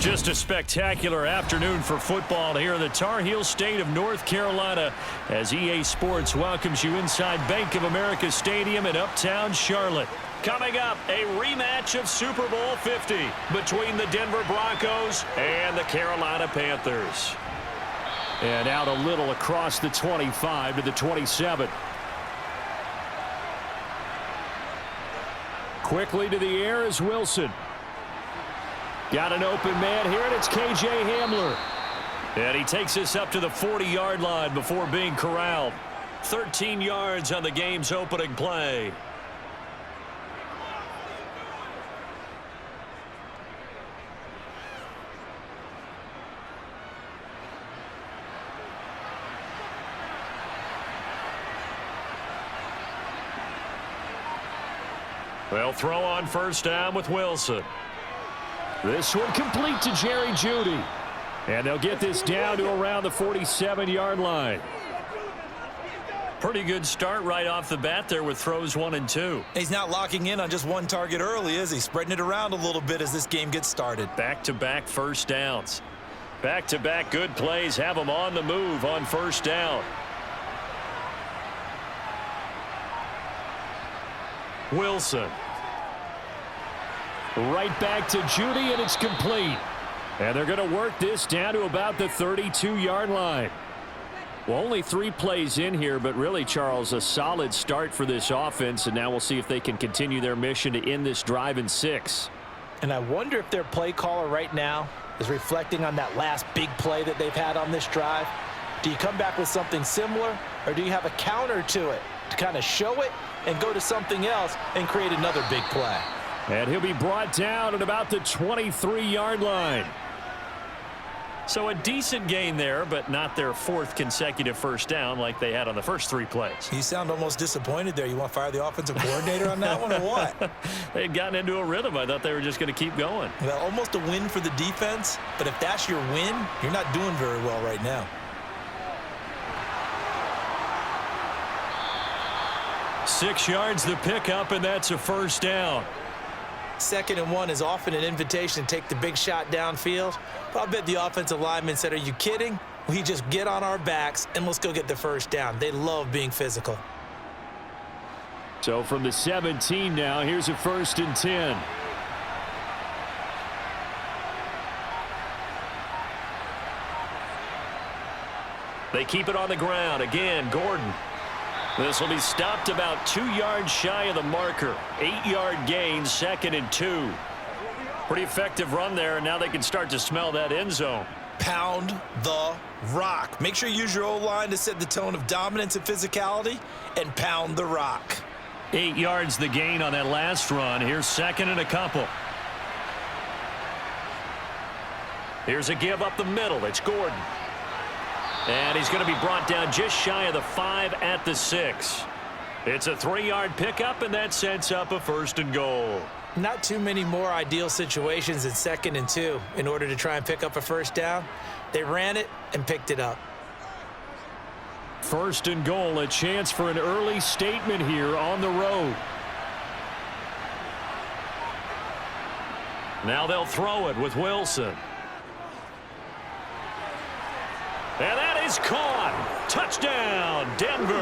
Just a spectacular afternoon for football here in the Tar Heel state of North Carolina as EA Sports welcomes you inside Bank of America Stadium in uptown Charlotte. Coming up, a rematch of Super Bowl 50 between the Denver Broncos and the Carolina Panthers. And out a little across the 25 to the 27. Quickly to the air is Wilson. Got an open man here, and it's K.J. Hamler. And he takes us up to the 40-yard line before being corralled. 13 yards on the game's opening play. They'll throw on first down with Wilson. This one complete to Jerry Jeudy. And they'll get this down to around the 47-yard line. Pretty good start right off the bat there with throws 1 and 2. He's not locking in on just one target early, is he? Spreading it around a little bit as this game gets started. Back-to-back first downs. Back-to-back good plays have them on the move on first down. Wilson. Right back to Jeudy, and it's complete. And they're going to work this down to about the 32-yard line. Well, only 3 plays in here, but really, Charles, a solid start for this offense, and now we'll see if they can continue their mission to end this drive in 6. And I wonder if their play caller right now is reflecting on that last big play that they've had on this drive. Do you come back with something similar, or do you have a counter to it to kind of show it and go to something else and create another big play? And he'll be brought down at about the 23-yard line. So a decent gain there, but not their 4th consecutive first down like they had on the first 3 plays. You sound almost disappointed there. You want to fire the offensive coordinator on that one or what? They had gotten into a rhythm. I thought they were just going to keep going. Well, almost a win for the defense, but if that's your win, you're not doing very well right now. 6 yards the pickup, and that's a first down. 2nd and 1 is often an invitation to take the big shot downfield. But I bet the offensive lineman said, are you kidding? We just get on our backs and let's go get the first down. They love being physical. So from the 17 now, here's a 1st and 10. They keep it on the ground. Again, Gordon. This will be stopped about 2 yards shy of the marker. 8-yard gain, 2nd and 2. Pretty effective run there, and now they can start to smell that end zone. Pound the rock. Make sure you use your O-line to set the tone of dominance and physicality, and pound the rock. 8 yards the gain on that last run. Here's 2nd and a couple. Here's a give up the middle. It's Gordon. And he's going to be brought down just shy of the 5 at the 6. It's a 3-yard pickup, and that sets up a 1st and goal. Not too many more ideal situations than 2nd and 2 in order to try and pick up a first down. They ran it and picked it up. 1st and goal, a chance for an early statement here on the road. Now they'll throw it with Wilson. And that is caught. Touchdown, Denver.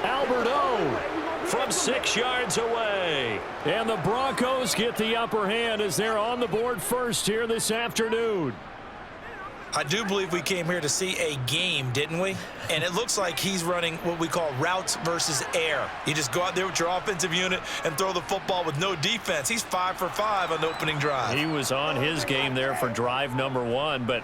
Albert O from 6 yards away. And the Broncos get the upper hand as they're on the board first here this afternoon. I do believe we came here to see a game, didn't we? And it looks like he's running what we call routes versus air. You just go out there with your offensive unit and throw the football with no defense. He's 5 for 5 on the opening drive. He was on his game there for drive number 1, but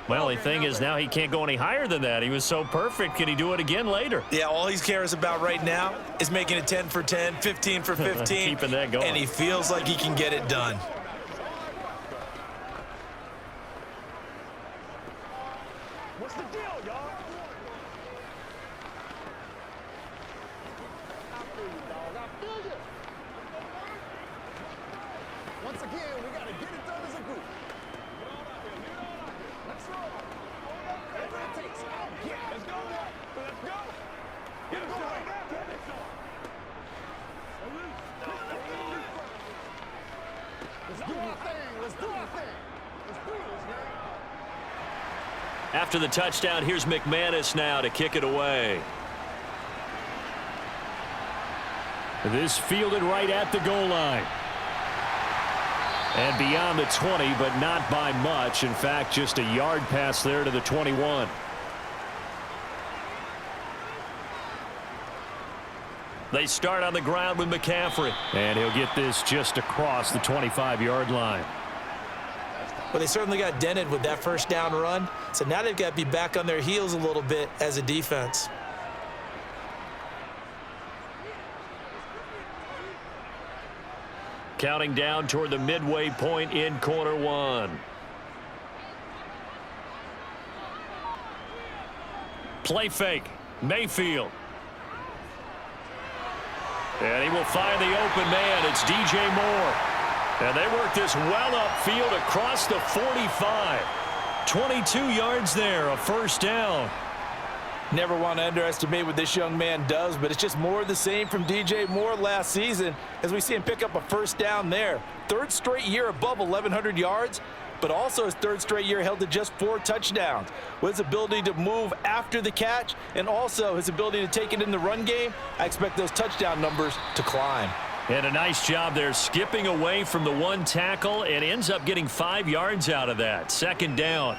well, the thing is now he can't go any higher than that. He was so perfect. Can he do it again later? Yeah, all he cares about right now is making it 10 for 10, 15 for 15. Keeping that going. And he feels like he can get it done. What's the deal, y'all? I feel you, dog. I feel you. Once again, we got to get it done as a group. Let's roll. Whatever it takes. Yeah, let's go. Let's go. Get it going. Get it going. Let's do our thing. Let's do our thing. After the touchdown, here's McManus now to kick it away. This fielded right at the goal line. And beyond the 20, but not by much. In fact, just a yard pass there to the 21. They start on the ground with McCaffrey. And he'll get this just across the 25-yard line. Well, they certainly got dented with that first down run. So now they've got to be back on their heels a little bit as a defense. Counting down toward the midway point in quarter one. Play fake. Mayfield. And he will find the open man. It's DJ Moore. And they work this well upfield across the 45. 22 yards there, a first down. Never want to underestimate what this young man does, but it's just more of the same from DJ Moore last season as we see him pick up a first down there. Third straight year above 1,100 yards, but also his third straight year held to just 4 touchdowns. With his ability to move after the catch and also his ability to take it in the run game, I expect those touchdown numbers to climb. And a nice job there skipping away from the one tackle and ends up getting 5 yards out of that. Second down.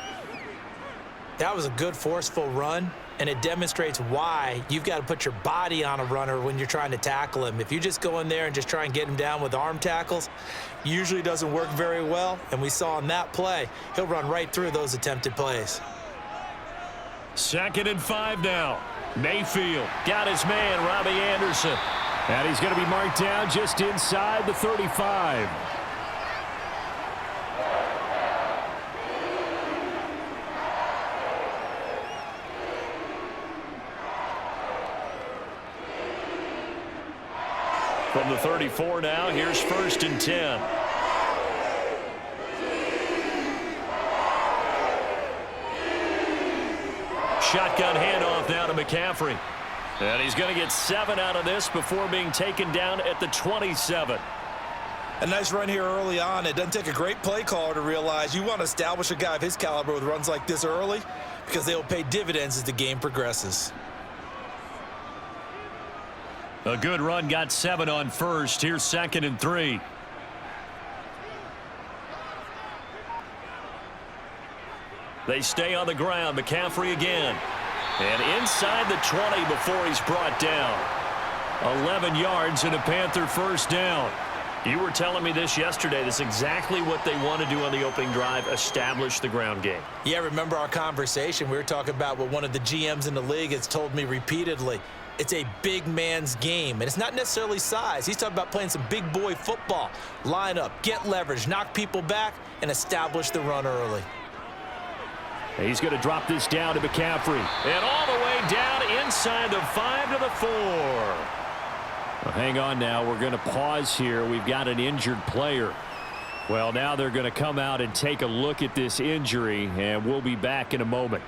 That was a good forceful run, and it demonstrates why you've got to put your body on a runner when you're trying to tackle him. If you just go in there and just try and get him down with arm tackles, usually doesn't work very well, and we saw in that play, he'll run right through those attempted plays. 2nd and 5 now. Mayfield got his man, Robbie Anderson. And he's going to be marked down just inside the 35. From the 34 now, here's 1st and 10. Shotgun handoff now to McCaffrey. And he's going to get 7 out of this before being taken down at the 27. A nice run here early on. It doesn't take a great play caller to realize you want to establish a guy of his caliber with runs like this early because they will pay dividends as the game progresses. A good run, got 7 on first. Here's 2nd and 3. They stay on the ground. McCaffrey again. And inside the 20 before he's brought down. 11 yards and a Panther first down. You were telling me this yesterday. This is exactly what they want to do on the opening drive, establish the ground game. Yeah, remember our conversation. We were talking about what one of the GMs in the league has told me repeatedly. It's a big man's game, and it's not necessarily size. He's talking about playing some big boy football. Line up, get leverage, knock people back, and establish the run early. He's going to drop this down to McCaffrey. And all the way down inside the 5 to the 4. Well, hang on now. We're going to pause here. We've got an injured player. Well, now they're going to come out and take a look at this injury, and we'll be back in a moment.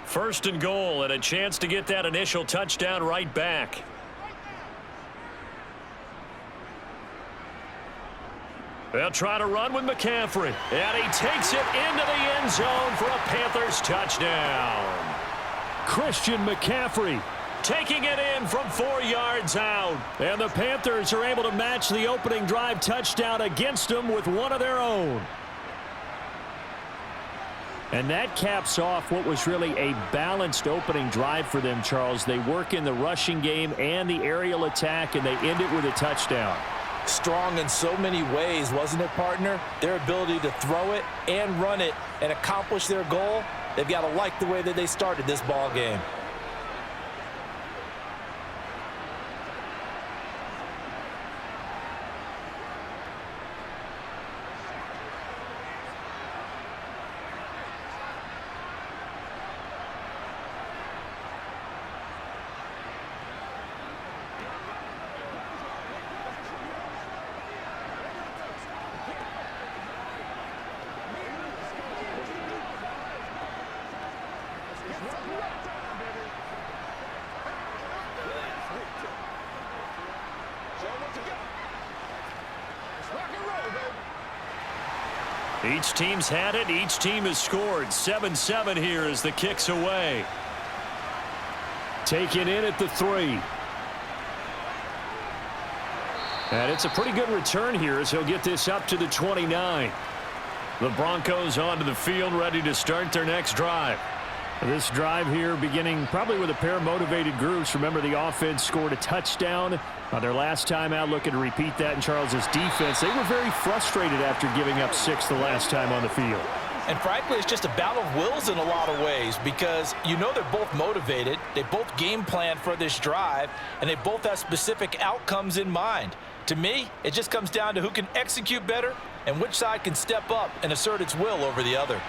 First and goal, and a chance to get that initial touchdown right back. They'll try to run with McCaffrey, and he takes it into the end zone for a Panthers touchdown. Christian McCaffrey taking it in from 4 yards out, and the Panthers are able to match the opening drive touchdown against them with one of their own. And that caps off what was really a balanced opening drive for them, Charles. They work in the rushing game and the aerial attack, and they end it with a touchdown. Strong in so many ways, wasn't it, partner? Their ability to throw it and run it and accomplish their goal, they've got to like the way that they started this ball game. Each team's had it. Each team has scored. 7-7 here as the kick's away. Taken in at the 3. And it's a pretty good return here as he'll get this up to the 29. The Broncos onto the field, ready to start their next drive. This drive here beginning probably with a pair of motivated groups. Remember, the offense scored a touchdown on their last time out, looking to repeat that in Charles's defense. They were very frustrated after giving up 6 the last time on the field. And frankly, it's just a battle of wills in a lot of ways because you know they're both motivated. They both game plan for this drive, and they both have specific outcomes in mind. To me, it just comes down to who can execute better and which side can step up and assert its will over the other.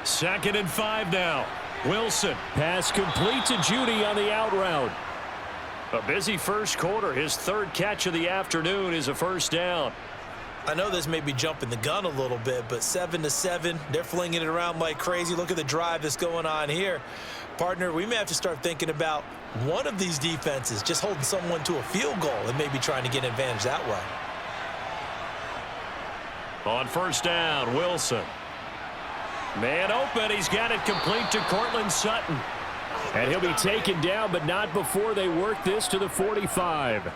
Second and 5 now. Wilson. Pass complete to Judy on the out route. A busy first quarter. His third catch of the afternoon is a first down. I know this may be jumping the gun a little bit, but 7-7, they're flinging it around like crazy. Look at the drive that's going on here. Partner, we may have to start thinking about one of these defenses just holding someone to a field goal and maybe trying to get an advantage that way. On first down, Wilson. Man open. He's got it complete to Cortland Sutton. And he'll be taken down, but not before they work this to the 45.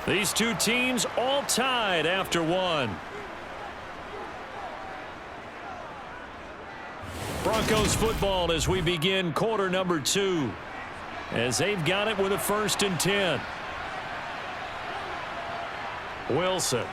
These two teams all tied after one. Broncos football as we begin quarter number 2. As they've got it with a 1st and 10. Wilson.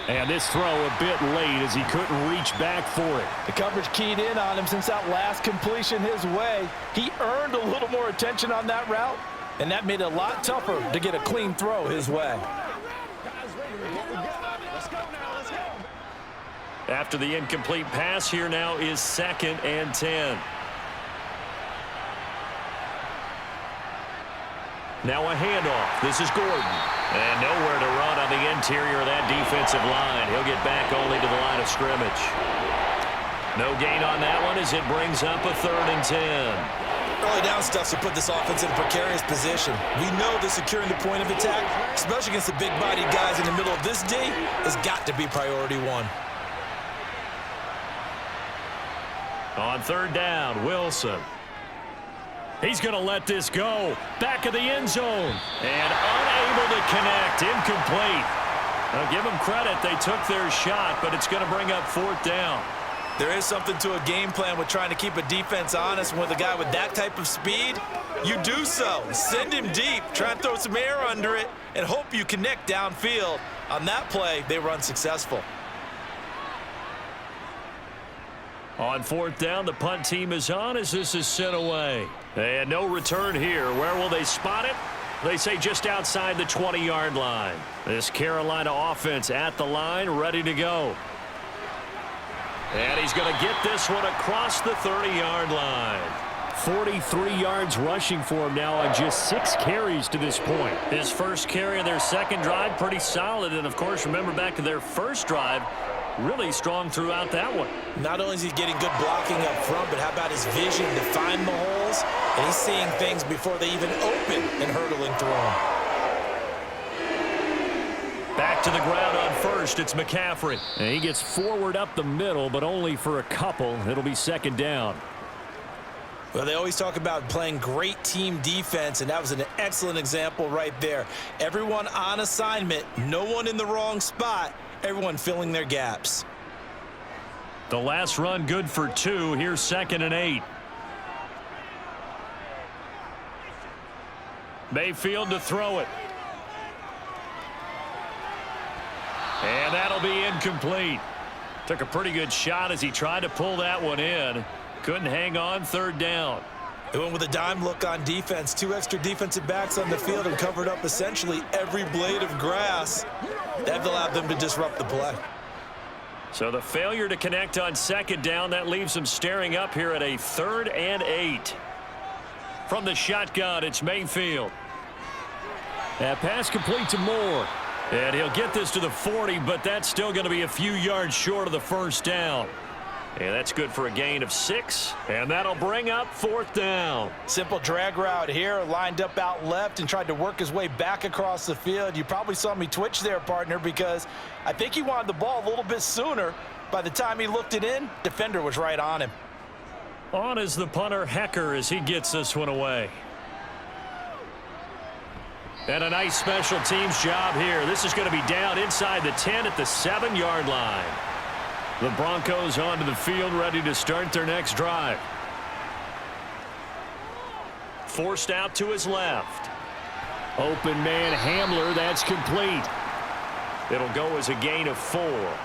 And this throw a bit late as he couldn't reach back for it. The coverage keyed in on him since that last completion his way. He earned a little more attention on that route, and that made it a lot tougher to get a clean throw his way. After the incomplete pass, here now is 2nd and 10. Now a handoff. This is Gordon. And nowhere to run on the interior of that defensive line. He'll get back only to the line of scrimmage. No gain on that one as it brings up a 3rd and 10. Early down stuff to put this offense in a precarious position. We know that securing the point of attack, especially against the big-bodied guys in the middle of this D, has got to be priority 1. On 3rd down, Wilson. He's going to let this go. Back of the end zone. And unable to connect. Incomplete. Now give them credit. They took their shot, but it's going to bring up 4th down. There is something to a game plan with trying to keep a defense honest. With a guy with that type of speed, you do so. Send him deep. Try and throw some air under it and hope you connect downfield. On that play, they were unsuccessful. On 4th down, the punt team is on as this is sent away. And no return here. Where will they spot it? They say just outside the 20-yard line. This Carolina offense at the line, ready to go. And he's going to get this one across the 30-yard line. 43 yards rushing for him now on just 6 carries to this point. His first carry of their second drive, pretty solid. And, of course, remember back to their first drive, really strong throughout that one. Not only is he getting good blocking up front, but how about his vision to find the holes? And he's seeing things before they even open and hurdling through them. Back to the ground on first. It's McCaffrey. And he gets forward up the middle, but only for a couple. It'll be 2nd down. Well, they always talk about playing great team defense, and that was an excellent example right there. Everyone on assignment, no one in the wrong spot, everyone filling their gaps. The last run good for 2. Here's 2nd and 8. Mayfield to throw it. And that'll be incomplete. Took a pretty good shot as he tried to pull that one in. Couldn't hang on. 3rd down. They went with a dime look on defense. 2 extra defensive backs on the field and covered up essentially every blade of grass. That allowed them to disrupt the play. So the failure to connect on 2nd down, that leaves them staring up here at a 3rd and 8. From the shotgun, it's Mayfield. That pass complete to Moore. And he'll get this to the 40, but that's still going to be a few yards short of the first down. And that's good for a gain of 6, and that'll bring up 4th down. Simple drag route here, lined up out left and tried to work his way back across the field. You probably saw me twitch there, partner, because I think he wanted the ball a little bit sooner. By the time he looked it in, defender was right on him. On is the punter, Hecker, as he gets this one away. And a nice special teams job here. This is going to be down inside the 10 at the 7-yard line. The Broncos onto the field, ready to start their next drive. Forced out to his left. Open man Hamler, that's complete. It'll go as a gain of 4,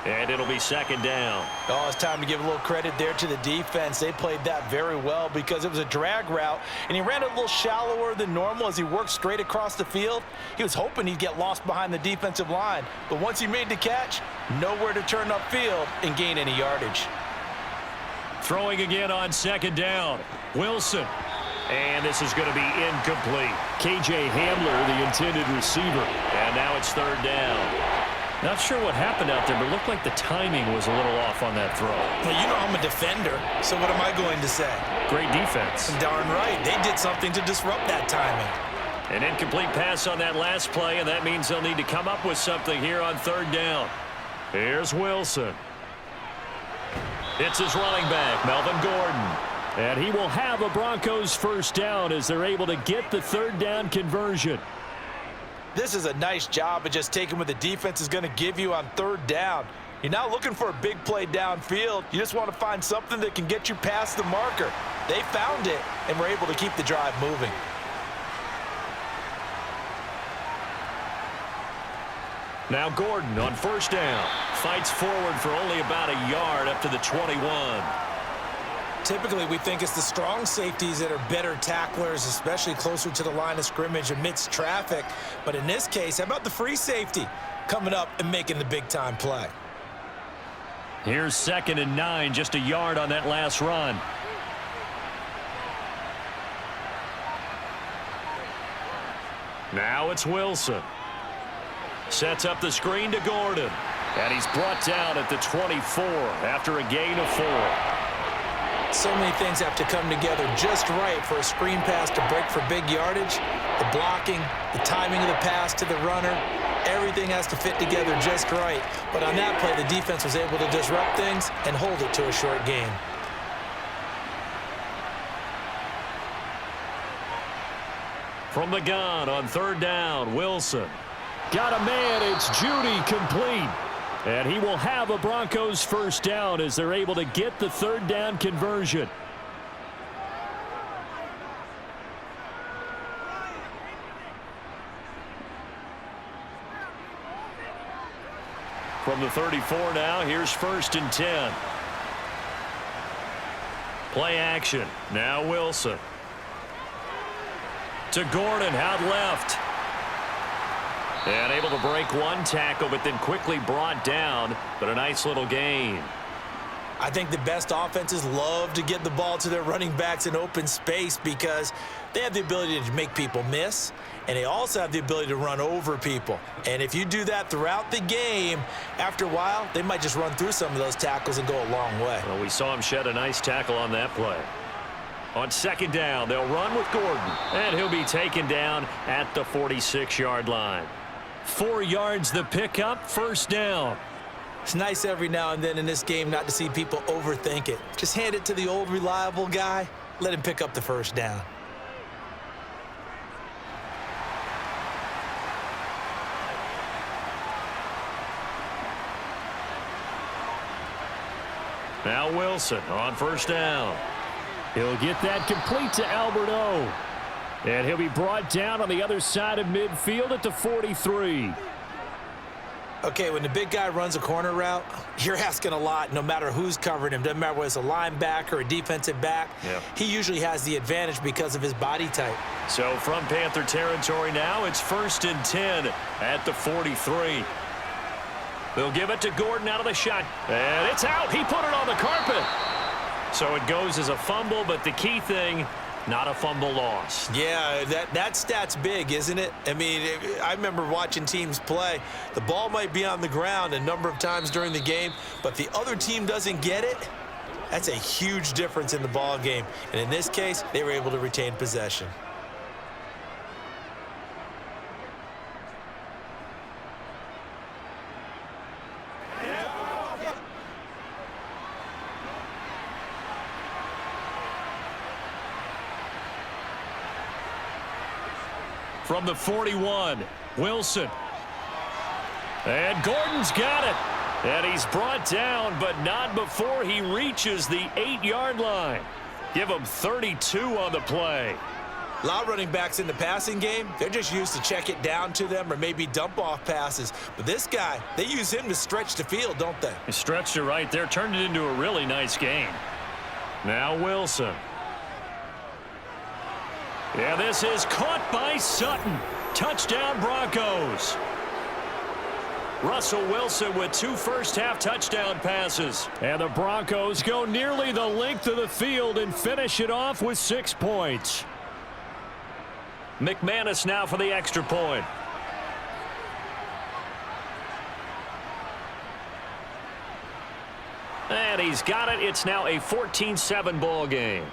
and it'll be 2nd down. Oh, it's time to give a little credit there to the defense. They played that very well because it was a drag route, and he ran a little shallower than normal as he worked straight across the field. He was hoping he'd get lost behind the defensive line, but once he made the catch, nowhere to turn upfield and gain any yardage. Throwing again on 2nd down. Wilson. And this is going to be incomplete. K.J. Hamler, the intended receiver. And now it's 3rd down. Not sure what happened out there, but it looked like the timing was a little off on that throw. Well, you know I'm a defender, so what am I going to say? Great defense. Darn right. They did something to disrupt that timing. An incomplete pass on that last play, and that means they'll need to come up with something here on 3rd down. Here's Wilson. It's his running back, Melvin Gordon. And he will have a Broncos 1st down as they're able to get the 3rd down conversion. This is a nice job of just taking what the defense is going to give you on 3rd down. You're not looking for a big play downfield. You just want to find something that can get you past the marker. They found it and were able to keep the drive moving. Now Gordon on 1st down. Fights forward for only about a yard up to the 21. Typically, we think it's the strong safeties that are better tacklers, especially closer to the line of scrimmage amidst traffic. But in this case, how about the free safety coming up and making the big-time play? Here's 2nd and 9, just a yard on that last run. Now it's Wilson. Sets up the screen to Gordon. And he's brought down at the 24 after a gain of 4. So many things have to come together just right for a screen pass to break for big yardage. The blocking, the timing of the pass to the runner, everything has to fit together just right. But on that play, the defense was able to disrupt things and hold it to a short gain. From the gun on 3rd down, Wilson. Got a man, it's Judy, complete. And he will have a Broncos 1st down as they're able to get the 3rd down conversion. From the 34 now, here's 1st and 10. Play action. Now Wilson. To Gordon, out left. And able to break one tackle, but then quickly brought down. But a nice little gain. I think the best offenses love to get the ball to their running backs in open space because they have the ability to make people miss, and they also have the ability to run over people. And if you do that throughout the game, after a while, they might just run through some of those tackles and go a long way. Well, we saw him shed a nice tackle on that play. On 2nd down, they'll run with Gordon, and he'll be taken down at the 46-yard line. 4 yards the pickup, 1st down. It's nice every now and then in this game not to see people overthink it. Just hand it to the old reliable guy. Let him pick up the 1st down. Now Wilson on 1st down. He'll get that complete to Alberto. And he'll be brought down on the other side of midfield at the 43. Okay, when the big guy runs a corner route, you're asking a lot no matter who's covering him. Doesn't matter whether it's a linebacker or a defensive back. Yeah. He usually has the advantage because of his body type. So from Panther territory now, it's 1st and 10 at the 43. They'll give it to Gordon out of the shot. And it's out. He put it on the carpet. So it goes as a fumble, but the key thing, Not a fumble loss. Yeah, that stat's big, isn't it? I mean, I remember watching teams play. The ball might be on the ground a number of times during the game, but the other team doesn't get it. That's a huge difference in the ball game. And in this case, they were able to retain possession. From the 41, Wilson. And Gordon's got it. And he's brought down, but not before he reaches the 8-yard line. Give him 32 on the play. A lot of running backs in the passing game, they're just used to check it down to them or maybe dump off passes. But this guy, they use him to stretch the field, don't they? He stretched it right there, turned it into a really nice game. Now Wilson. Yeah, this is caught by Sutton. Touchdown Broncos. Russell Wilson with 2 first-half touchdown passes. And the Broncos go nearly the length of the field and finish it off with 6 points. McManus now for the extra point. And he's got it. It's now a 14-7 ball game.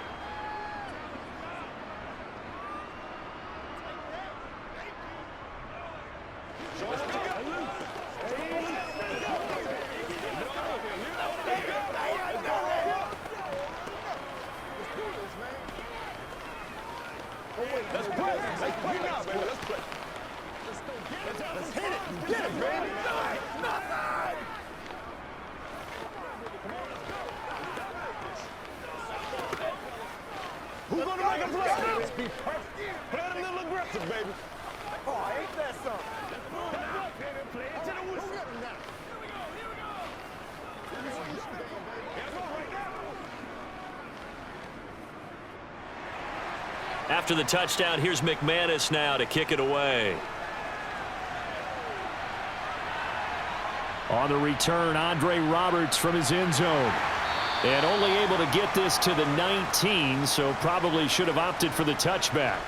Who's gonna make a play? Let's be perfect. Play it a little aggressive, baby. Oh, ain't that something? Play it to the whistle. After the touchdown, here's McManus now to kick it away. On the return, Andre Roberts from his end zone. And only able to get this to the 19, so probably should have opted for the touchback.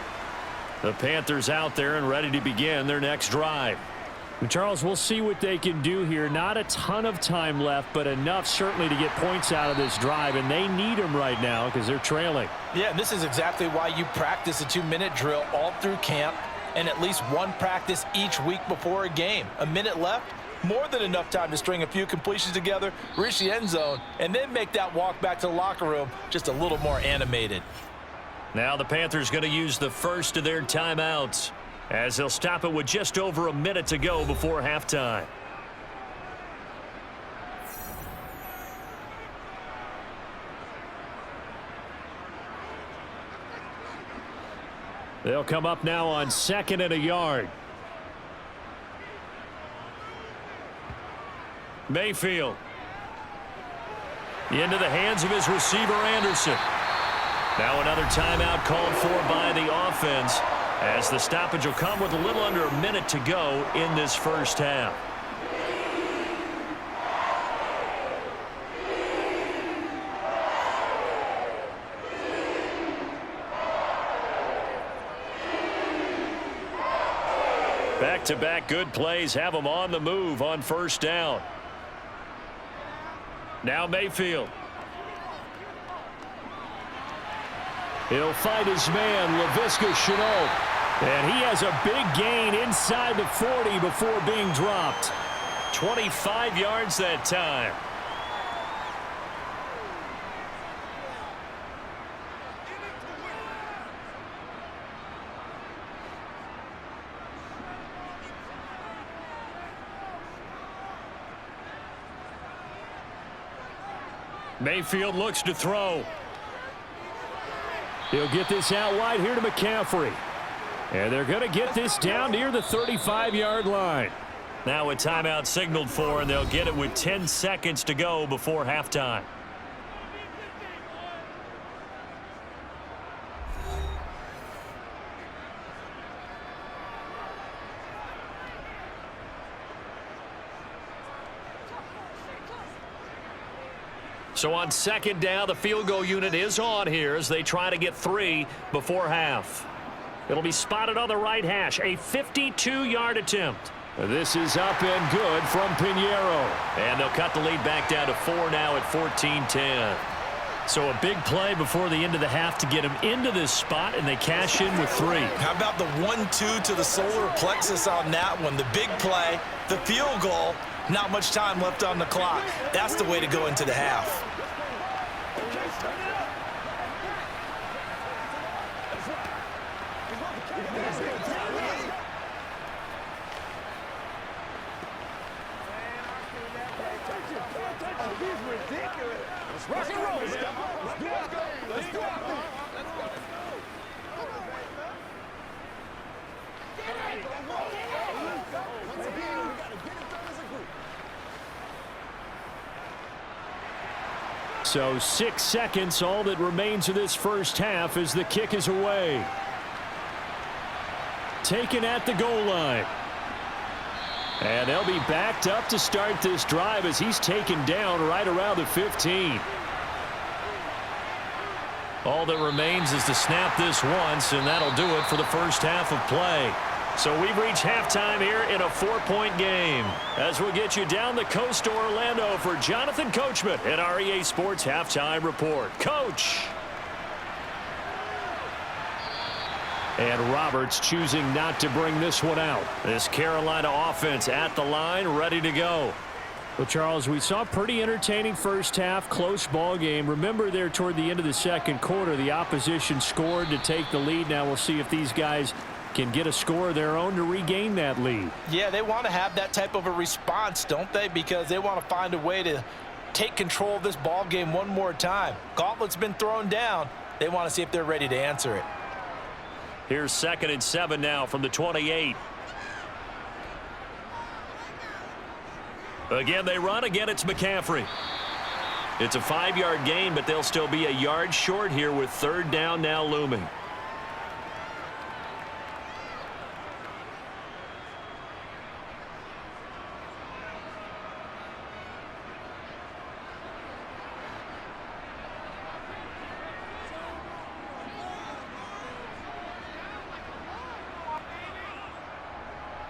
The Panthers out there and ready to begin their next drive. Charles, we'll see what they can do here. Not a ton of time left, but enough certainly to get points out of this drive, and they need them right now because they're trailing. Yeah, and this is exactly why you practice a 2-minute drill all through camp and at least one practice each week before a game. A minute left, more than enough time to string a few completions together, reach the end zone, and then make that walk back to the locker room just a little more animated. Now the Panthers going to use the first of their timeouts as they'll stop it with just over a minute to go before halftime. They'll come up now on 2nd and a yard. Mayfield. Into the hands of his receiver, Anderson. Now another timeout called for by the offense as the stoppage will come with a little under a minute to go in this first half. Back-to-back good plays have them on the move on first down. Now Mayfield. He'll fight his man, Laviska Shenault. And he has a big gain inside the 40 before being dropped. 25 yards that time. Mayfield looks to throw. He'll get this out wide here to McCaffrey. And they're going to get this down near the 35-yard line. Now a timeout signaled for, and they'll get it with 10 seconds to go before halftime. So on second down, the field goal unit is on here as they try to get 3 before half. It'll be spotted on the right hash, a 52-yard attempt. This is up and good from Pinheiro. And they'll cut the lead back down to 4 now at 14-10. So a big play before the end of the half to get him into this spot, and they cash in with 3. How about the 1-2 to the solar plexus on that one? The big play, the field goal, not much time left on the clock. That's the way to go into the half. Rock and roll. Let's do our thing. Let's do our thing. Once again, we got to get it done as a group. So 6 seconds, all that remains of this first half as the kick is away. Taken at the goal line. And they'll be backed up to start this drive as he's taken down right around the 15. All that remains is to snap this once, and that'll do it for the first half of play. So we've reached halftime here in a 4-point game. As we'll get you down the coast to Orlando for Jonathan Coachman at our EA Sports Halftime Report. Coach! And Roberts choosing not to bring this one out. This Carolina offense at the line, ready to go. Well, Charles, we saw a pretty entertaining first half, close ball game. Remember there toward the end of the second quarter, the opposition scored to take the lead. Now we'll see if these guys can get a score of their own to regain that lead. Yeah, they want to have that type of a response, don't they? Because they want to find a way to take control of this ball game one more time. Gauntlet's been thrown down. They want to see if they're ready to answer it. Here's 2nd and 7 now from the 28. Again, they run. Again, it's McCaffrey. It's a 5-yard gain, but they'll still be a yard short here with 3rd down now looming.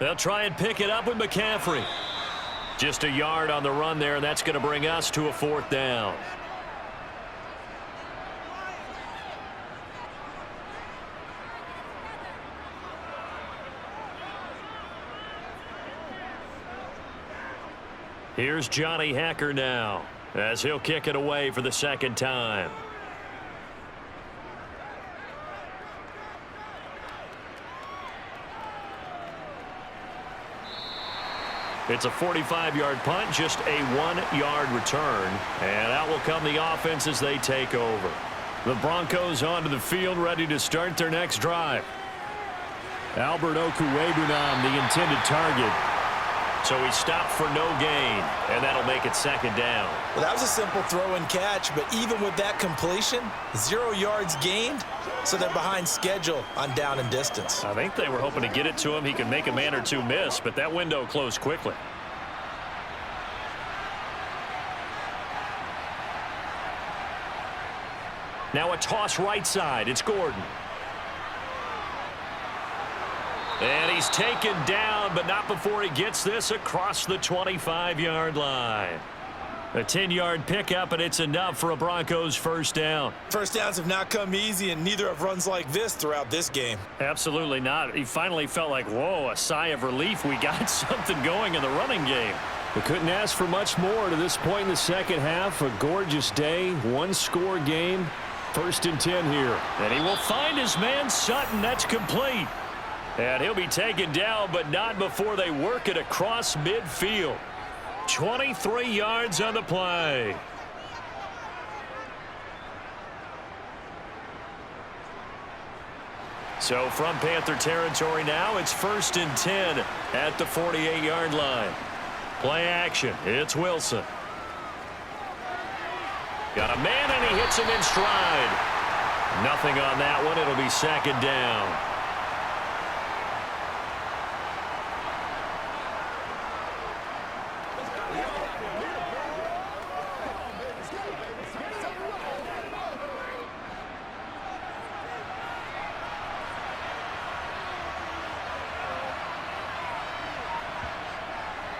They'll try and pick it up with McCaffrey. Just a yard on the run there, and that's going to bring us to a 4th down. Here's Johnny Hacker now as he'll kick it away for the 2nd time. It's a 45-yard punt, just a 1-yard return. And out will come the offense as they take over. The Broncos onto the field, ready to start their next drive. Albert Okwuegbunam, the intended target. So he stopped for no gain, and that'll make it 2nd down. Well, that was a simple throw and catch, but even with that completion, 0 yards gained, so they're behind schedule on down and distance. I think they were hoping to get it to him. He could make a man or two miss, but that window closed quickly. Now a toss right side. It's Gordon. And he's taken down, but not before he gets this across the 25-yard line. A 10-yard pickup, and it's enough for a Broncos 1st down. First downs have not come easy, and neither have runs like this throughout this game. Absolutely not. He finally felt like, whoa, a sigh of relief. We got something going in the running game. We couldn't ask for much more to this point in the second half. A gorgeous day, 1-score game. 1st and 10 here. And he will find his man Sutton. That's complete. And he'll be taken down, but not before they work it across midfield. 23 yards on the play. So from Panther territory now, it's 1st and 10 at the 48-yard line. Play action. It's Wilson. Got a man, and he hits him in stride. Nothing on that one. It'll be 2nd down.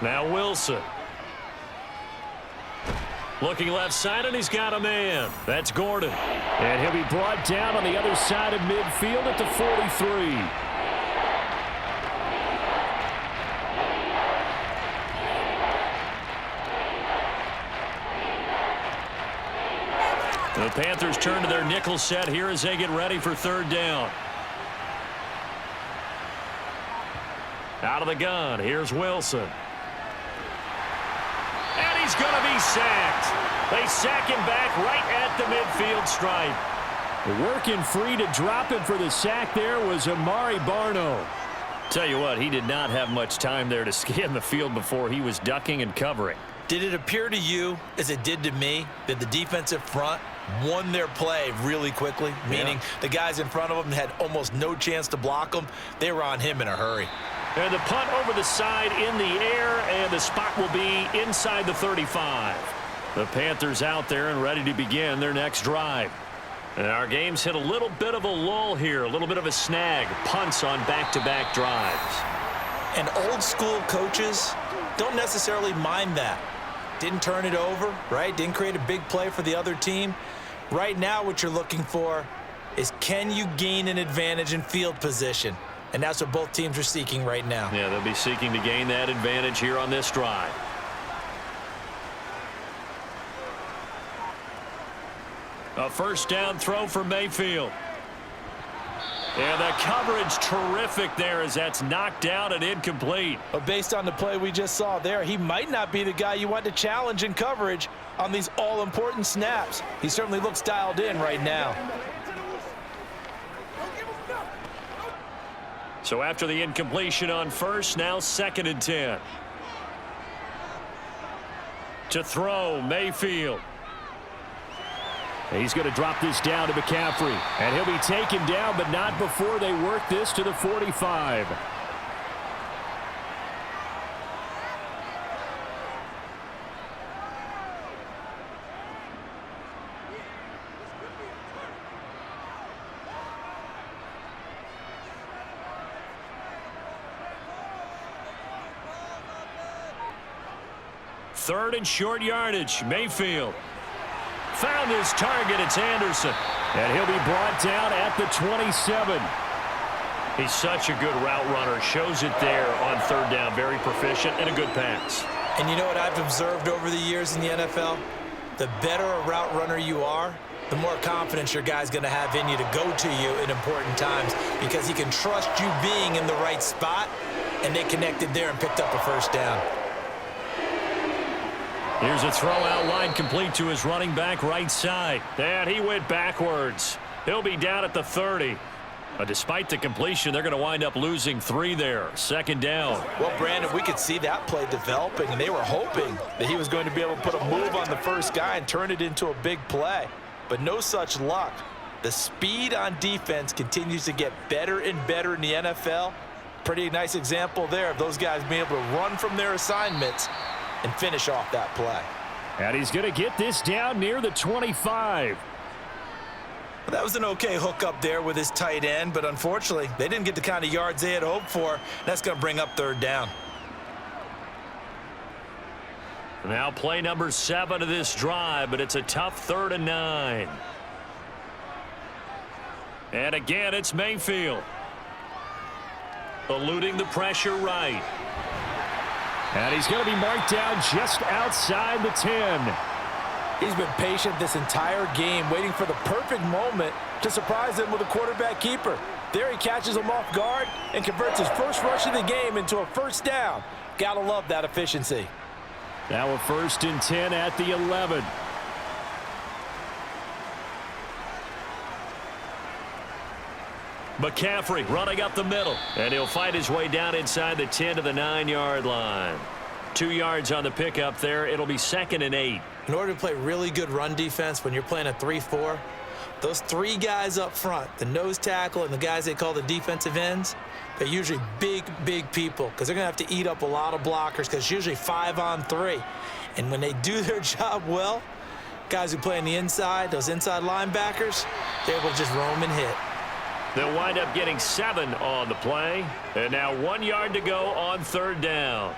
Now Wilson. Looking left side, and he's got a man. That's Gordon. And he'll be brought down on the other side of midfield at the 43. The Panthers turn to their nickel set here as they get ready for third down. Out of the gun, here's Wilson. And he's going to be sacked. They sack him back right at the midfield stripe. Working free to drop him for the sack there was Amari Barno. Tell you what, he did not have much time there to scan the field before he was ducking and covering. Did it appear to you, as it did to me, that the defensive front won their play really quickly? Meaning the guys in front of them had almost no chance to block them. They were on him in a hurry. And the punt over the side in the air, and the spot will be inside the 35. The Panthers out there and ready to begin their next drive. And our game's hit a little bit of a lull here, a little bit of a snag. Punts on back-to-back drives. And old school coaches don't necessarily mind that. Didn't turn it over, right? Didn't create a big play for the other team. Right now what you're looking for is, can you gain an advantage in field position? And that's what both teams are seeking right now. Yeah, they'll be seeking to gain that advantage here on this drive. A first down throw for Mayfield. And the coverage terrific there as that's knocked down and incomplete. But based on the play we just saw there, he might not be the guy you want to challenge in coverage on these all-important snaps. He certainly looks dialed in right now. So after the incompletion on first, now 2nd and 10. To throw, Mayfield. He's going to drop this down to McCaffrey. And he'll be taken down, but not before they work this to the 45. Third and short yardage. Mayfield found his target. It's Anderson. And he'll be brought down at the 27. He's such a good route runner. Shows it there on third down. Very proficient and a good pass. And you know what I've observed over the years in the NFL? The better a route runner you are, the more confidence your guy's going to have in you to go to you in important times, because he can trust you being in the right spot, and they connected there and picked up a first down. Here's a throw out line complete to his running back right side. And he went backwards. He'll be down at the 30. Despite the completion, they're going to wind up losing 3 there. 2nd down. Well, Brandon, we could see that play developing, and they were hoping that he was going to be able to put a move on the first guy and turn it into a big play. But no such luck. The speed on defense continues to get better and better in the NFL. Pretty nice example there of those guys being able to run from their assignments and finish off that play. And he's going to get this down near the 25. Well, that was an okay hook up there with his tight end, but unfortunately, they didn't get the kind of yards they had hoped for. That's going to bring up third down. Now play number 7 of this drive, but it's a tough 3rd and 9. And again, it's Mayfield. Eluding the pressure right. And he's going to be marked down just outside the 10. He's been patient this entire game, waiting for the perfect moment to surprise him with a quarterback keeper. There he catches him off guard and converts his first rush of the game into a first down. Gotta love that efficiency. Now a 1st and 10 at the 11. McCaffrey running up the middle, and he'll fight his way down inside the 10 to the 9-yard line. 2 yards on the pickup there. It'll be 2nd and 8. In order to play really good run defense when you're playing a 3-4, those 3 guys up front, the nose tackle and the guys they call the defensive ends, they're usually big people, because they're going to have to eat up a lot of blockers, because it's usually 5 on 3. And when they do their job well, guys who play on the inside, those inside linebackers, they're able to just roam and hit. They'll wind up getting 7 on the play. And now 1 yard to go on 3rd down.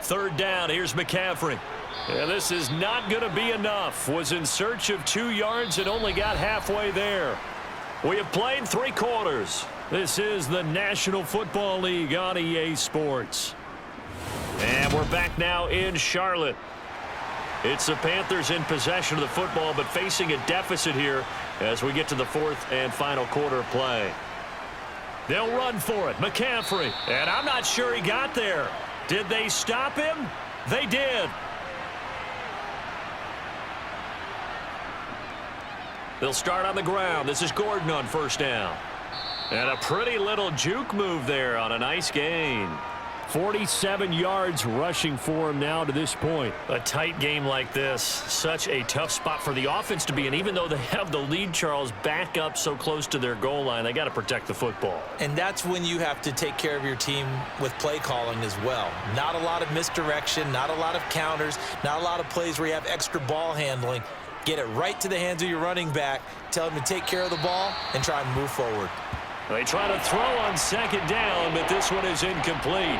third down. Here's McCaffrey. Yeah, this is not going to be enough. Was in search of 2 yards and only got halfway there. We have played 3 quarters. This is the National Football League on EA Sports. And we're back now in Charlotte. It's the Panthers in possession of the football, but facing a deficit here as we get to the 4th and final quarter of play. They'll run for it. McCaffrey. And I'm not sure he got there. Did they stop him? They did. They'll start on the ground. This is Gordon on first down. And a pretty little juke move there on a nice gain. 47 yards rushing for him now to this point. A tight game like this, such a tough spot for the offense to be in. Even though they have the lead, Charles, back up so close to their goal line, they got to protect the football. And that's when you have to take care of your team with play calling as well. Not a lot of misdirection, not a lot of counters, not a lot of plays where you have extra ball handling. Get it right to the hands of your running back, tell him to take care of the ball, and try and move forward. They try to throw on second down, but this one is incomplete.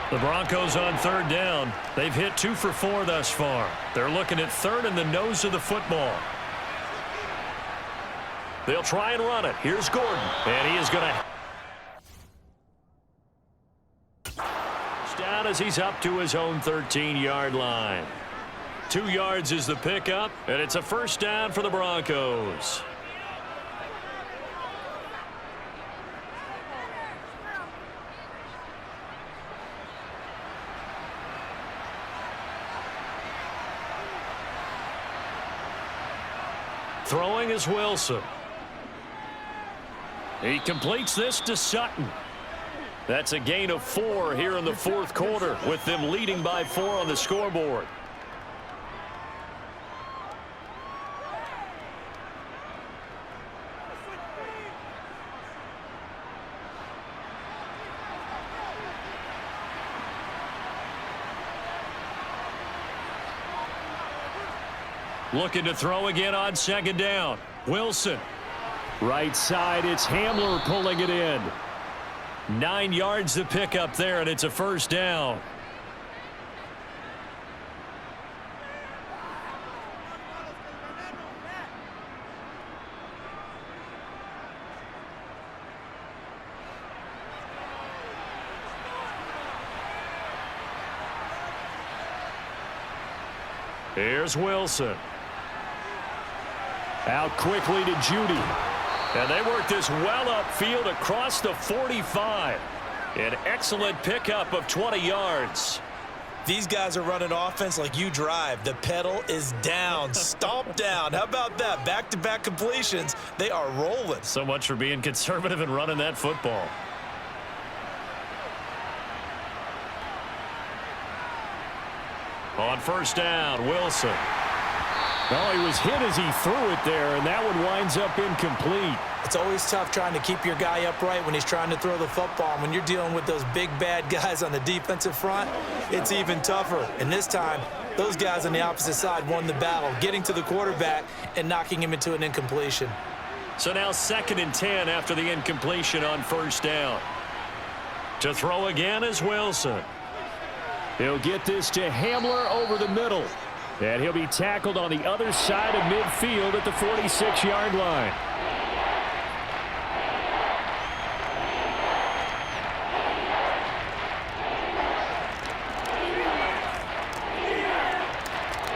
The Broncos on third down. They've hit 2 for 4 thus far. They're looking at third and the nose of the football. They'll try and run it. Here's Gordon, and he is going to down as he's up to his own 13-yard line. 2 yards is the pickup, and it's a first down for the Broncos. Throwing is Wilson. He completes this to Sutton. That's a gain of 4 here in the 4th quarter, with them leading by 4 on the scoreboard. Looking to throw again on second down. Wilson. Right side, it's Hamler pulling it in. 9 yards to pick up there, and it's a first down. Here's Wilson. Out quickly to Judy. And they work this well upfield across the 45. An excellent pickup of 20 yards. These guys are running offense like you drive. The pedal is down, stomp down. How about that? Back-to-back completions. They are rolling. So much for being conservative and running that football. On first down, Wilson. Well, he was hit as he threw it there, and that one winds up incomplete. It's always tough trying to keep your guy upright when he's trying to throw the football. When you're dealing with those big, bad guys on the defensive front, it's even tougher. And this time, those guys on the opposite side won the battle, getting to the quarterback and knocking him into an incompletion. So now 2nd and 10 after the incompletion on first down. To throw again is Wilson. He'll get this to Hamler over the middle. And he'll be tackled on the other side of midfield at the 46-yard line.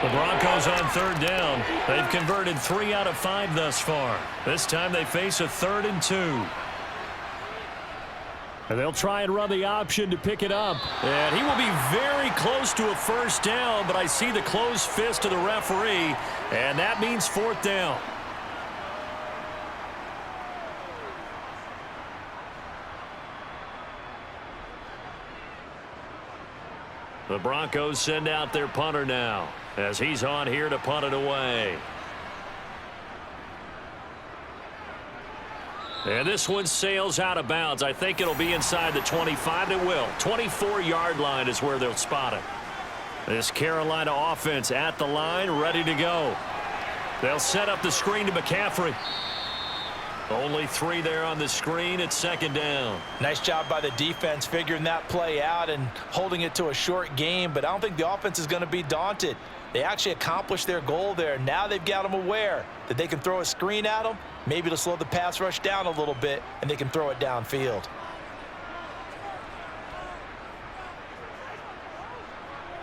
The Broncos on third down. They've converted 3 out of 5 thus far. This time they face a 3rd and 2. And they'll try and run the option to pick it up. And he will be very close to a first down, but I see the closed fist of the referee, and that means 4th down. The Broncos send out their punter now, as he's on here to punt it away. And this one sails out of bounds. I think it'll be inside the 25. It will. 24-yard line is where they'll spot it. This Carolina offense at the line, ready to go. They'll set up the screen to McCaffrey. Only 3 there on the screen. It's second down. Nice job by the defense figuring that play out and holding it to a short game, but I don't think the offense is going to be daunted. They actually accomplished their goal there. Now they've got them aware that they can throw a screen at them, maybe to slow the pass rush down a little bit, and they can throw it downfield.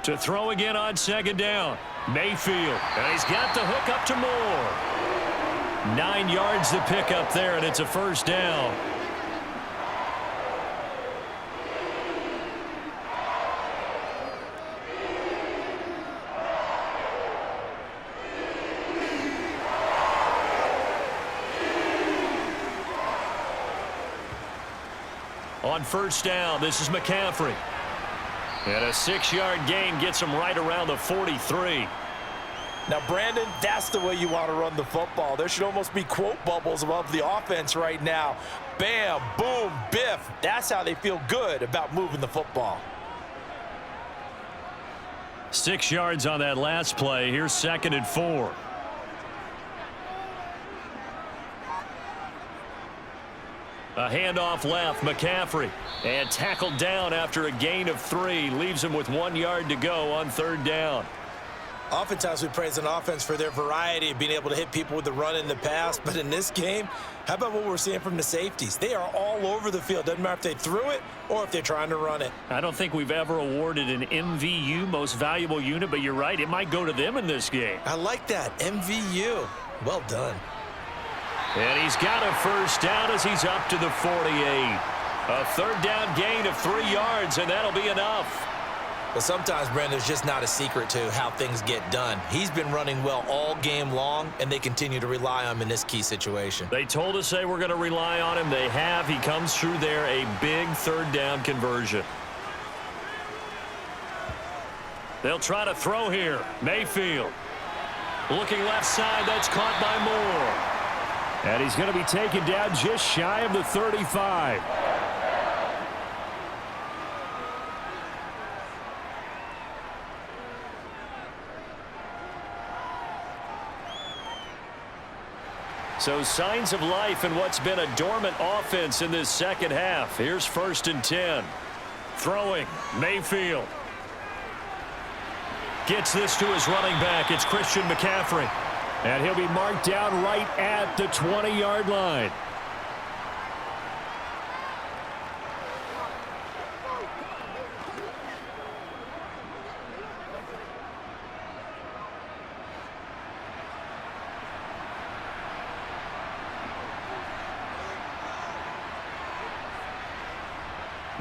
To throw again on second down. Mayfield. And he's got the hook up to Moore. 9 yards to pick up there, and it's a first down. On first down, this is McCaffrey. And a 6-yard gain gets him right around the 43. Now, Brandon, that's the way you want to run the football. There should almost be quote bubbles above the offense right now. Bam, boom, biff. That's how they feel good about moving the football. 6 yards on that last play. Here's 2nd and 4. A handoff left, McCaffrey. And tackled down after a gain of 3. Leaves him with 1 yard to go on third down. Oftentimes we praise an offense for their variety of being able to hit people with the run in the pass. But in this game, how about what we're seeing from the safeties? They are all over the field. Doesn't matter if they threw it or if they're trying to run it. I don't think we've ever awarded an MVU, most valuable unit, but you're right. It might go to them in this game. I like that. MVU. Well done. And he's got a first down as he's up to the 48. A third down gain of 3 yards, and that'll be enough. But sometimes, Brandon, there's just not a secret to how things get done. He's been running well all game long, and they continue to rely on him in this key situation. They told us they were going to rely on him. They have. He comes through there, a big third down conversion. They'll try to throw here. Mayfield. Looking left side. That's caught by Moore. And he's going to be taken down just shy of the 35. So signs of life in what's been a dormant offense in this second half. Here's 1st and 10. Throwing, Mayfield. Gets this to his running back. It's Christian McCaffrey. And he'll be marked down right at the 20-yard line.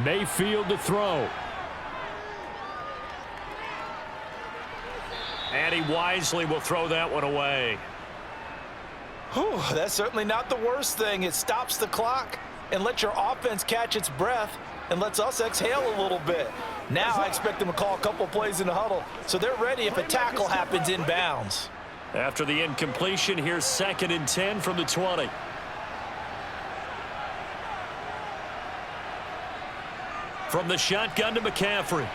Mayfield to throw. And he wisely will throw that one away. Whew, that's certainly not the worst thing. It stops the clock and lets your offense catch its breath and lets us exhale a little bit. Now I expect them to call a couple plays in the huddle so they're ready if a tackle happens inbounds. After the incompletion, here's 2nd and 10 from the 20. From the shotgun to McCaffrey.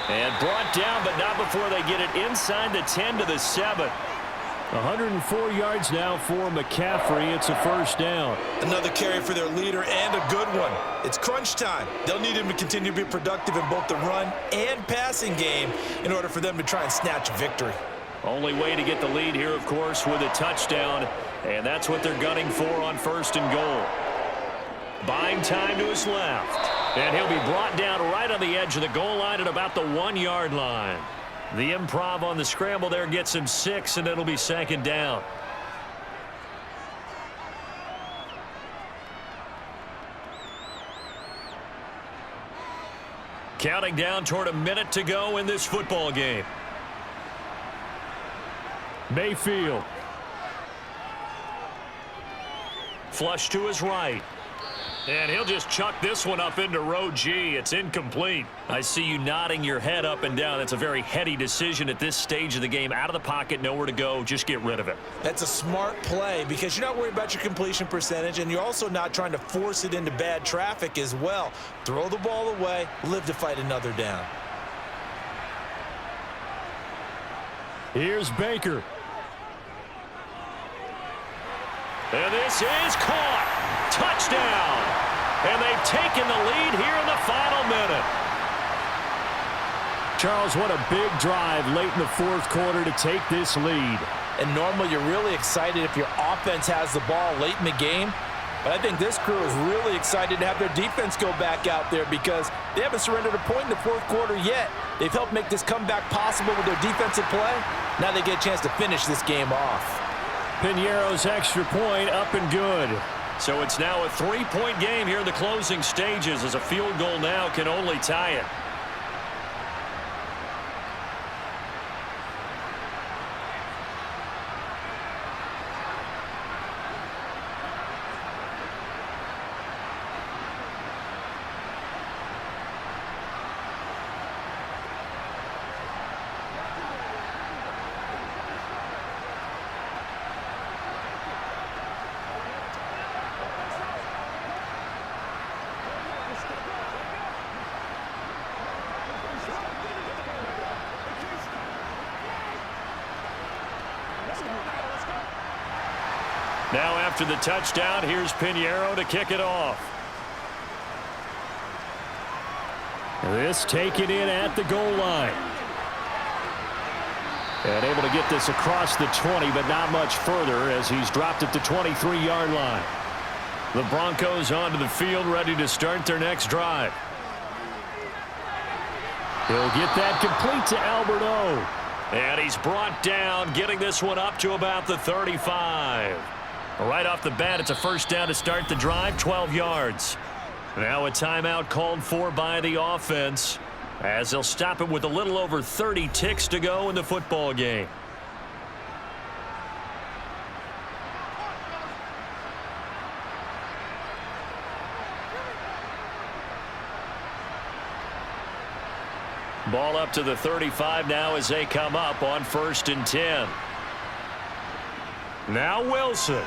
And brought down, but not before they get it inside the 10 to the 7. 104 yards now for McCaffrey. It's a first down. Another carry for their leader and a good one. It's crunch time. They'll need him to continue to be productive in both the run and passing game in order for them to try and snatch a victory. Only way to get the lead here, of course, with a touchdown. And that's what they're gunning for on 1st and goal. Buying time to his left. And he'll be brought down right on the edge of the goal line at about the 1-yard line. The improv on the scramble there gets him 6, and it'll be 2nd down. Counting down toward a minute to go in this football game. Mayfield. Flush to his right. And he'll just chuck this one up into row G. It's incomplete. I see you nodding your head up and down. That's a very heady decision at this stage of the game. Out of the pocket, nowhere to go. Just get rid of it. That's a smart play because you're not worried about your completion percentage, and you're also not trying to force it into bad traffic as well. Throw the ball away, live to fight another down. Here's Baker. And this is caught. Touchdown. And they've taken the lead here in the final minute. Charles, what a big drive late in the fourth quarter to take this lead. And normally you're really excited if your offense has the ball late in the game. But I think this crew is really excited to have their defense go back out there because they haven't surrendered a point in the fourth quarter yet. They've helped make this comeback possible with their defensive play. Now they get a chance to finish this game off. Piñeiro's extra point up and good. So it's now a 3-point game here in the closing stages as a field goal now can only tie it. Now after the touchdown, here's Piñeiro to kick it off. This taken in at the goal line. And able to get this across the 20, but not much further as he's dropped it to 23-yard line. The Broncos onto the field ready to start their next drive. He'll get that complete to Alberto. And he's brought down, getting this one up to about the 35. Right off the bat, it's a first down to start the drive, 12 yards. Now a timeout called for by the offense as they'll stop it with a little over 30 ticks to go in the football game. Ball up to the 35 now as they come up on 1st and 10. Now Wilson.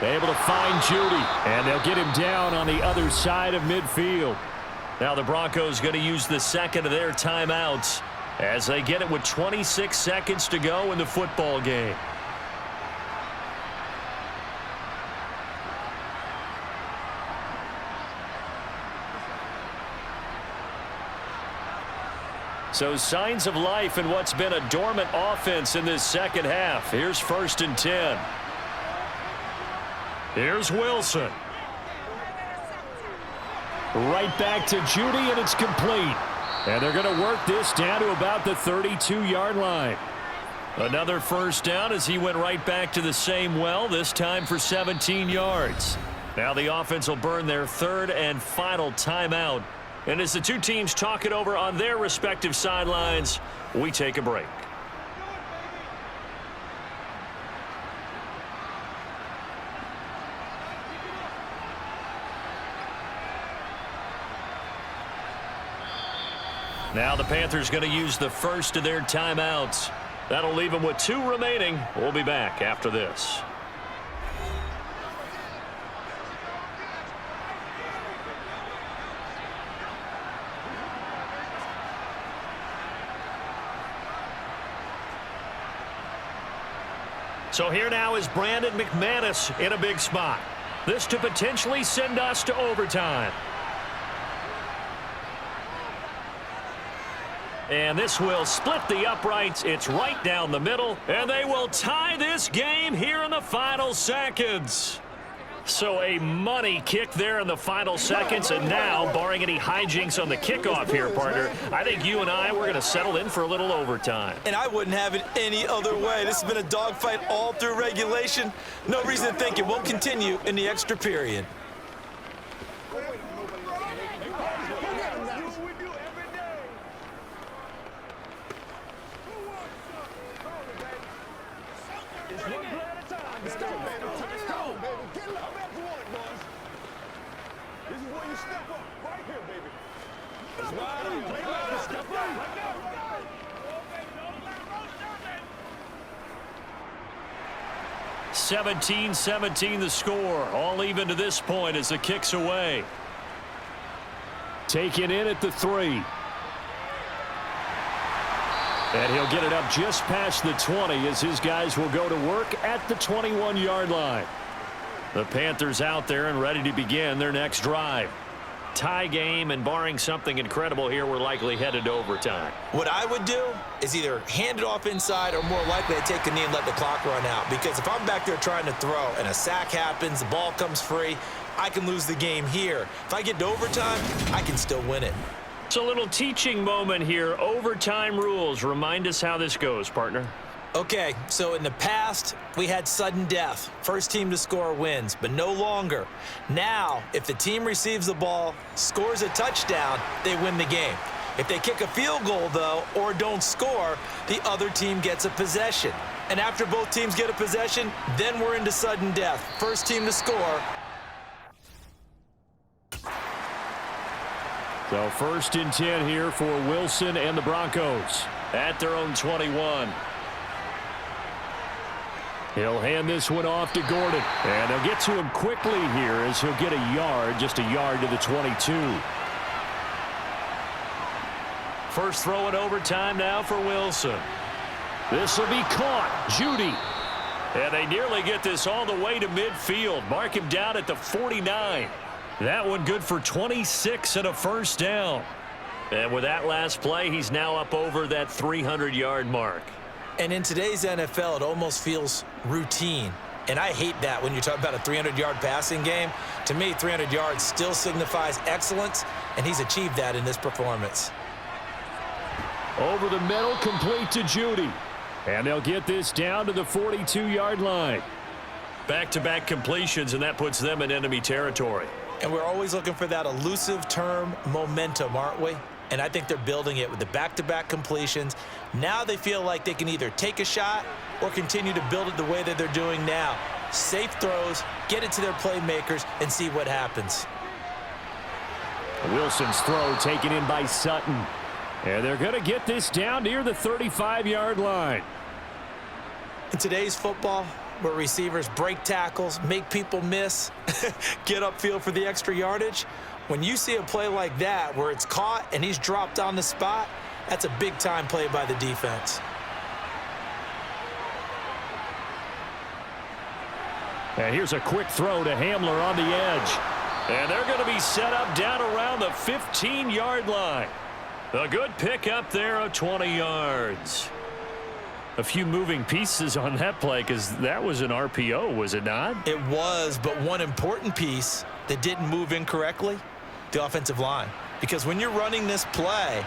Able to find Judy, and they'll get him down on the other side of midfield. Now the Broncos going to use the second of their timeouts as they get it with 26 seconds to go in the football game. So signs of life in what's been a dormant offense in this second half. Here's 1st and 10. Here's Wilson. Right back to Judy, and it's complete. And they're going to work this down to about the 32-yard line. Another first down as he went right back to the same well, this time for 17 yards. Now the offense will burn their third and final timeout. And as the two teams talk it over on their respective sidelines, we take a break. Now the Panthers going to use the first of their timeouts. That'll leave them with 2 remaining. We'll be back after this. So here now is Brandon McManus in a big spot. This to potentially send us to overtime. And this will split the uprights. It's right down the middle. And they will tie this game here in the final seconds. So a money kick there in the final seconds. And now, barring any hijinks on the kickoff here, partner, I think you and I, we're going to settle in for a little overtime. And I wouldn't have it any other way. This has been a dogfight all through regulation. No reason to think it won't continue in the extra period. Step up right here, baby. 17-17 the score. All even to this point as the kick's away. Taken in at the 3. And he'll get it up just past the 20 as his guys will go to work at the 21-yard line. The Panthers out there and ready to begin their next drive. Tie game, and barring something incredible here, we're likely headed to overtime. What I would do is either hand it off inside or more likely to take a knee and let the clock run out. Because if I'm back there trying to throw and a sack happens, the ball comes free, I can lose the game here. If I get to overtime, I can still win it. It's a little teaching moment here. Overtime rules. Remind us how this goes, partner. Okay, so in the past, we had sudden death. First team to score wins, but no longer. Now, if the team receives the ball, scores a touchdown, they win the game. If they kick a field goal, though, or don't score, the other team gets a possession. And after both teams get a possession, then we're into sudden death. First team to score. So 1st and 10 here for Wilson and the Broncos at their own 21. He'll hand this one off to Gordon. And they'll get to him quickly here as he'll get a yard, just a yard to the 22. First throw in overtime now for Wilson. This will be caught. Judy. And they nearly get this all the way to midfield. Mark him down at the 49. That one good for 26 and a first down. And with that last play, he's now up over that 300-yard mark. And in today's NFL, it almost feels routine. And I hate that when you talk about a 300-yard passing game. To me, 300 yards still signifies excellence, and he's achieved that in this performance. Over the middle, complete to Judy. And they'll get this down to the 42-yard line. Back-to-back completions, and that puts them in enemy territory. And we're always looking for that elusive term, momentum, aren't we? And I think they're building it with the back-to-back completions. Now they feel like they can either take a shot or continue to build it the way that they're doing now. Safe throws, get it to their playmakers, and see what happens. Wilson's throw taken in by Sutton. And they're going to get this down near the 35-yard line. In today's football, where receivers break tackles, make people miss, get upfield for the extra yardage, when you see a play like that where it's caught and he's dropped on the spot, that's a big-time play by the defense. And here's a quick throw to Hamler on the edge. And they're going to be set up down around the 15-yard line. A good pick up there of 20 yards. A few moving pieces on that play because that was an RPO, was it not? It was, but one important piece that didn't move incorrectly, the offensive line. Because when you're running this play,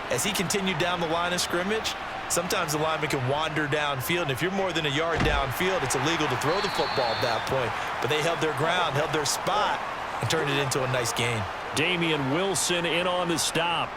as he continued down the line of scrimmage, sometimes the lineman can wander downfield. And if you're more than a yard downfield, it's illegal to throw the football at that point. But they held their ground, held their spot, and turned it into a nice gain. Damian Wilson in on the stop.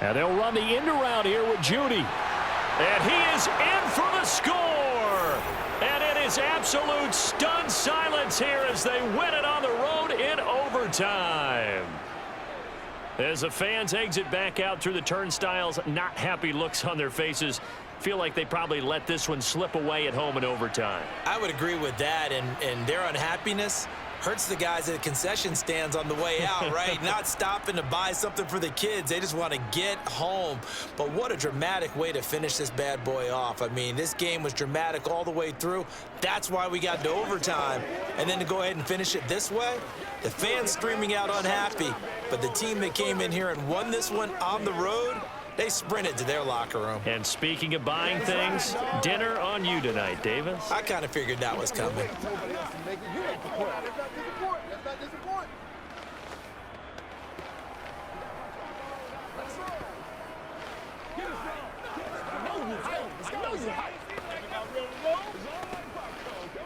And they'll run the end around here with Judy. And he is in for the score. And it is absolute stunned silence here as they win it on the road in overtime. As the fans exit back out through the turnstiles, not happy looks on their faces. Feel like they probably let this one slip away at home in overtime. I would agree with that, and their unhappiness hurts the guys at the concession stands on the way out, right? Not stopping to buy something for the kids. They just want to get home. But what a dramatic way to finish this bad boy off. I mean, this game was dramatic all the way through. That's why we got to overtime. And then to go ahead and finish it this way, the fans screaming out unhappy. But the team that came in here and won this one on the road, they sprinted to their locker room. And speaking of buying things, dinner on you tonight, Davis. I kind of figured that was coming.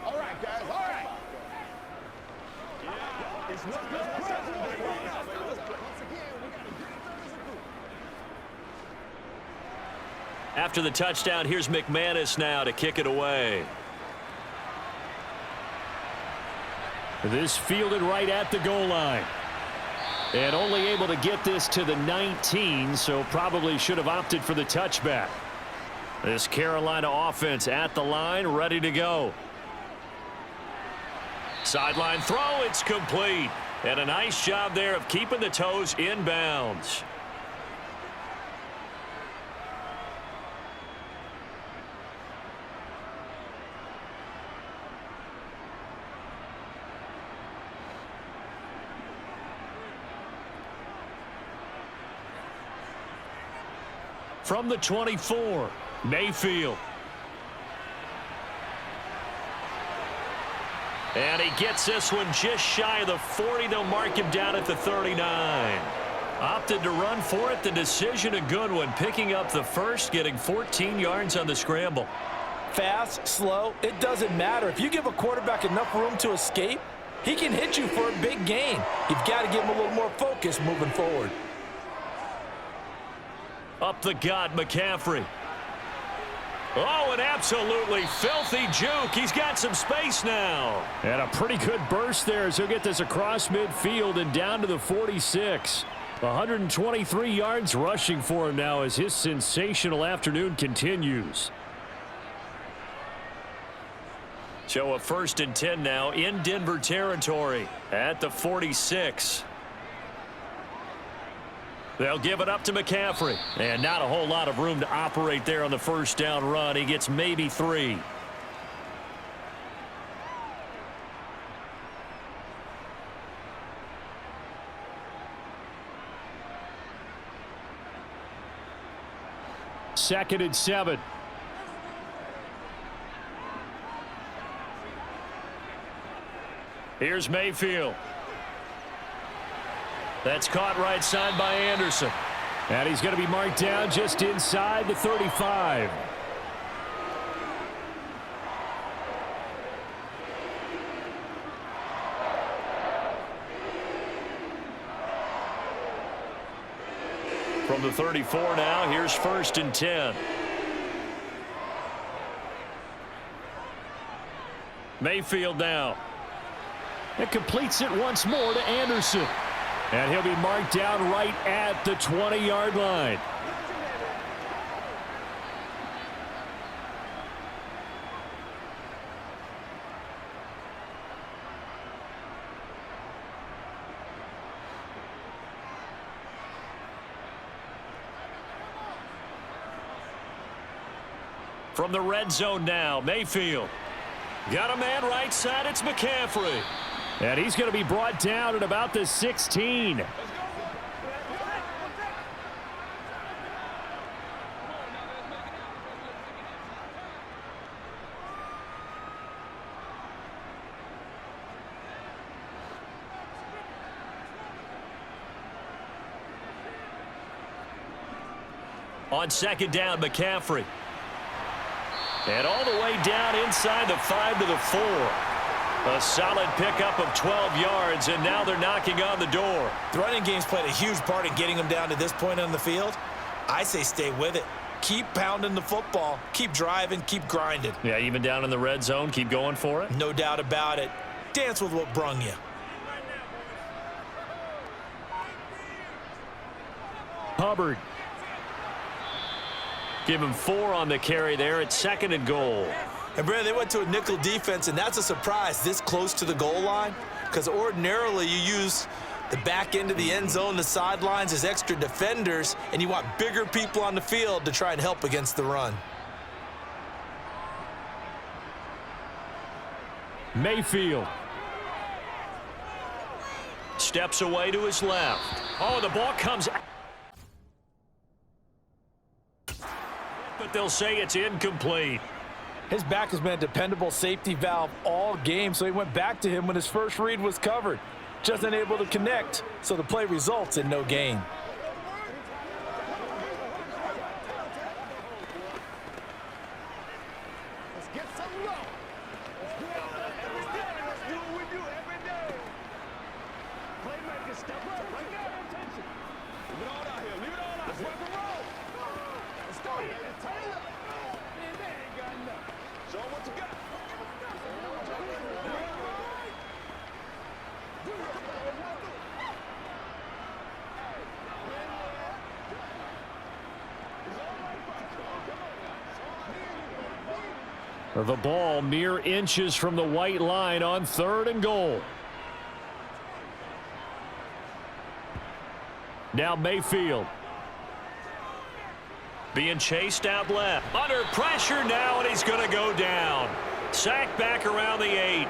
All right, guys, all right. After the touchdown, here's McManus now to kick it away. This fielded right at the goal line. And only able to get this to the 19, so probably should have opted for the touchback. This Carolina offense at the line, ready to go. Sideline throw, it's complete. And a nice job there of keeping the toes in bounds. From the 24, Mayfield. And he gets this one just shy of the 40. They'll mark him down at the 39. Opted to run for it. The decision a good one. Picking up the first, getting 14 yards on the scramble. Fast, slow, it doesn't matter. If you give a quarterback enough room to escape, he can hit you for a big gain. You've got to give him a little more focus moving forward. Up the gut, McCaffrey. Oh, an absolutely filthy juke. He's got some space now. And a pretty good burst there as he'll get this across midfield and down to the 46. 123 yards rushing for him now as his sensational afternoon continues. So a 1st and 10 now in Denver territory at the 46. They'll give it up to McCaffrey. And not a whole lot of room to operate there on the first down run. He gets maybe 3. Second and 7. Here's Mayfield. That's caught right side by Anderson. And he's going to be marked down just inside the 35. From the 34 now, here's 1st and 10. Mayfield now. It completes it once more to Anderson. And he'll be marked down right at the 20-yard line. From the red zone now, Mayfield. Got a man right side, it's McCaffrey. And he's going to be brought down at about the 16. On 2nd down, McCaffrey. And all the way down inside the 5 to the 4. A solid pickup of 12 yards, and now they're knocking on the door. The running game's played a huge part in getting them down to this point on the field. I say stay with it. Keep pounding the football. Keep driving. Keep grinding. Yeah, even down in the red zone, keep going for it. No doubt about it. Dance with what brung you. Hubbard. Give him 4 on the carry there at 2nd and goal. And, Brandon, they went to a nickel defense, and that's a surprise this close to the goal line because ordinarily you use the back end of the end zone, the sidelines as extra defenders, and you want bigger people on the field to try and help against the run. Mayfield. Steps away to his left. Oh, the ball comes out. But they'll say it's incomplete. His back has been a dependable safety valve all game, so he went back to him when his first read was covered. Just unable to connect, so the play results in no gain. Let's get some love. Let's do what we do every day. Playmakers, step up. Right now, attention. Leave it all out here. Leave it all out. Let's rock and roll. Let's go. Taylor. Man, they ain't got nothing. Show them what you got. The ball mere inches from the white line on 3rd and goal. Now Mayfield. Being chased out left. Under pressure now, and he's going to go down. Sack back around the 8.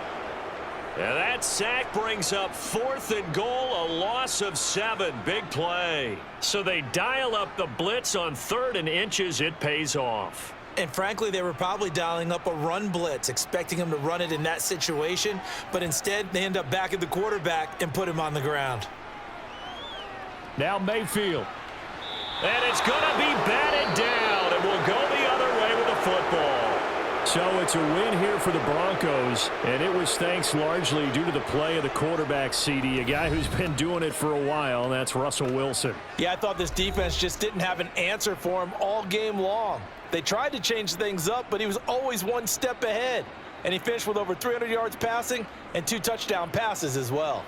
And that sack brings up 4th and goal, a loss of 7. Big play. So they dial up the blitz on 3rd and inches. It pays off. And frankly, they were probably dialing up a run blitz, expecting him to run it in that situation. But instead, they end up back at the quarterback and put him on the ground. Now Mayfield. And it's going to be batted down, and we'll go the other way with the football. So it's a win here for the Broncos, and it was thanks largely due to the play of the quarterback, CD, a guy who's been doing it for a while, and that's Russell Wilson. Yeah, I thought this defense just didn't have an answer for him all game long. They tried to change things up, but he was always one step ahead. And he finished with over 300 yards passing and 2 touchdown passes as well.